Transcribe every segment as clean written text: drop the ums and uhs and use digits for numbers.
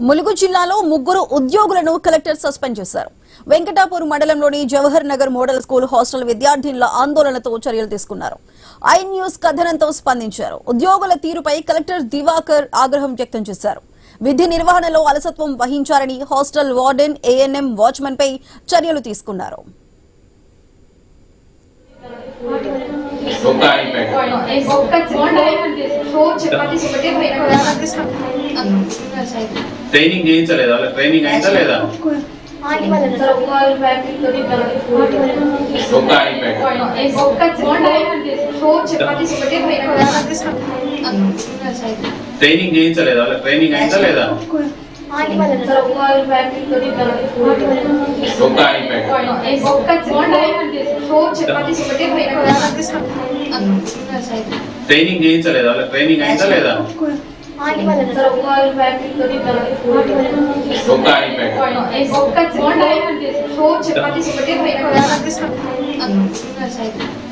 ములుగు జిల్లాలో ముగ్గురు ఉద్యోగులను కలెక్టర్ సస్పెండ్ చేశారు. వెంకటాపూర్ మండలంలోని Jawahar Nagar model school hostel విద్యార్థినుల ఆందోళనతో చర్యలు తీసుకున్నారు. ఐ న్యూస్ కథనంతో స్పందించారు. ఉద్యోగుల తీరుపై కలెక్టర్ దివాకర్ ఆగ్రహం వ్యక్తం చేశారు. విధి నిర్వహణలో అలసత్వం వహించారని హాస్టల్ వార్డెన్, ఏఎన్ఎం వాచ్మెన్ పై చర్యలు తీసుకున్నారు. ట్రైనింగ్ చేయించలేదా? వాళ్ళ ట్రైనింగ్ అయిందా లేదా? ట్రైనింగ్ చేయించలేదా? వాళ్ళ ట్రైనింగ్ అయిందా లేదా? ట్రైనింగ్ చేయించలేదా? వాళ్ళ ట్రైనింగ్ అయిందా లేదా?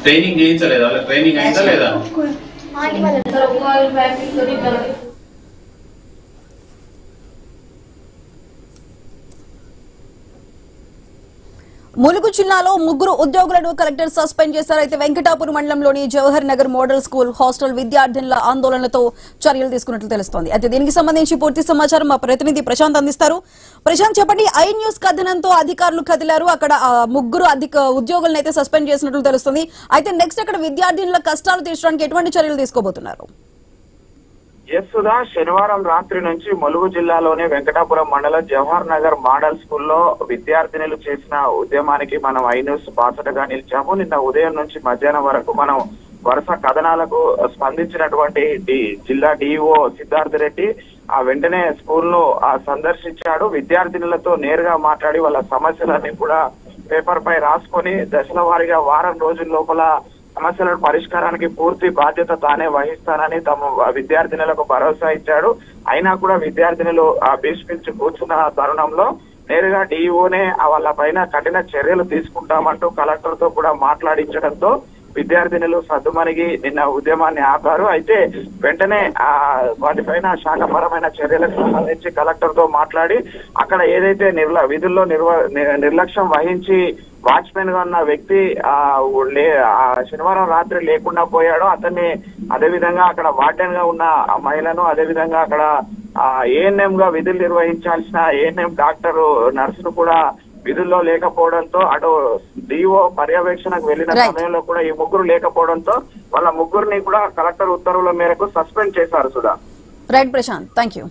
ట్రైనింగ్ చేయించలేదా? వాళ్ళ ట్రైనింగ్ అయిందా లేదా? ములుగు జిల్లాలో ముగ్గురు ఉద్యోగులను కలెక్టర్ సస్పెండ్ చేశారు. అయితే వెంకటాపూర్ మండలంలోని Jawahar Nagar model school hostel విద్యార్థినుల ఆందోళనతో చర్యలు తీసుకున్నట్లు తెలుస్తోంది. అయితే దీనికి సంబంధించి పూర్తి సమాచారం మా ప్రతినిధి ప్రశాంత్ అందిస్తారు. ప్రశాంత్, చెప్పండి. ఐ న్యూస్ కథనంతో అధికారులు కదిలారు. అక్కడ ముగ్గురు ఉద్యోగులను అయితే సస్పెండ్ చేసినట్లు తెలుస్తుంది. అయితే నెక్స్ట్ అక్కడ విద్యార్థినుల కష్టాలు తీర్చడానికి ఎటువంటి చర్యలు తీసుకోబోతున్నారు? సుధా, శనివారం రాత్రి నుంచి ములుగు జిల్లాలోని వెంకటాపురం మండలం జవహర్ నగర్ మోడల్ స్కూల్లో విద్యార్థినులు చేసిన ఉద్యమానికి మనం ఐ న్యూస్ బాసటగా నిలిచాము. నిన్న ఉదయం నుంచి మధ్యాహ్నం వరకు మనం వరుస కథనాలకు స్పందించినటువంటి జిల్లా డిఈఓ సిద్ధార్థ రెడ్డి వెంటనే స్కూల్ ను సందర్శించాడు. విద్యార్థినులతో నేరుగా మాట్లాడి వాళ్ళ సమస్యలన్నీ కూడా పేపర్ పై రాసుకొని దశల వారీగా వారం రోజుల లోపల సమస్యల పరిష్కారానికి పూర్తి బాధ్యత తానే వహిస్తానని తమ విద్యార్థినులకు భరోసా ఇచ్చాడు. అయినా కూడా విద్యార్థినులు భీష్మించి కూర్చున్న తరుణంలో నేరుగా డిఈఓనే వాళ్ళ పైన కఠిన చర్యలు తీసుకుంటామంటూ కలెక్టర్ తో కూడా మాట్లాడించడంతో విద్యార్థినులు సద్దుమణిగి నిన్న ఉద్యమాన్ని ఆపారు. అయితే వెంటనే వాటిపైన శాఖపరమైన చర్యలకు సంబంధించి కలెక్టర్ తో మాట్లాడి అక్కడ ఏదైతే విధుల్లో నిర్లక్ష్యం వహించి వాచ్మెన్ గా ఉన్న వ్యక్తి శనివారం రాత్రి లేకుండా పోయాడో అతన్ని, అదేవిధంగా అక్కడ వార్డెన్ గా ఉన్న మహిళను, అదేవిధంగా అక్కడ ఏఎన్ఎం గా విధులు నిర్వహించాల్సిన ఏఎన్ఎం డాక్టర్, నర్సును కూడా విధుల్లో లేకపోవడంతో అటు డిఓ పర్యవేక్షణకు వెళ్లిన సమయంలో కూడా ఈ ముగ్గురు లేకపోవడంతో వాళ్ళ ముగ్గురిని కూడా కలెక్టర్ ఉత్తర్వుల మేరకు సస్పెండ్ చేశారు. Sudha. Right Prashanth, thank you.